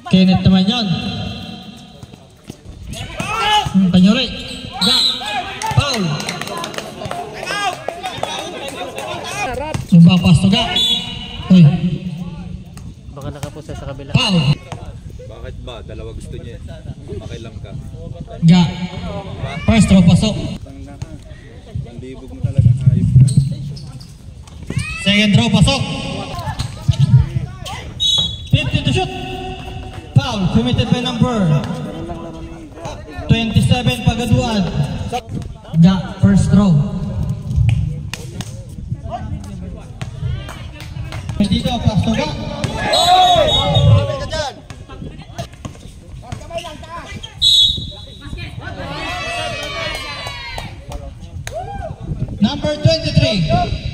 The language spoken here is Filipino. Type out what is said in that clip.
Kenneth naman yun. Kanyuri. Ga. Foul. Sumbang pasto ga. Uy. Baka nakapusa sa kabila. Foul. Bakit ba? Dalawa gusto niya. Makilang ka. Ga. First throw pasok. Ang libog mo talagang hayop. Second throw pasok. 50 to shoot. Foul committed by number 27 Pagaduan. Ga. First throw. Dito pasto ga. Number 23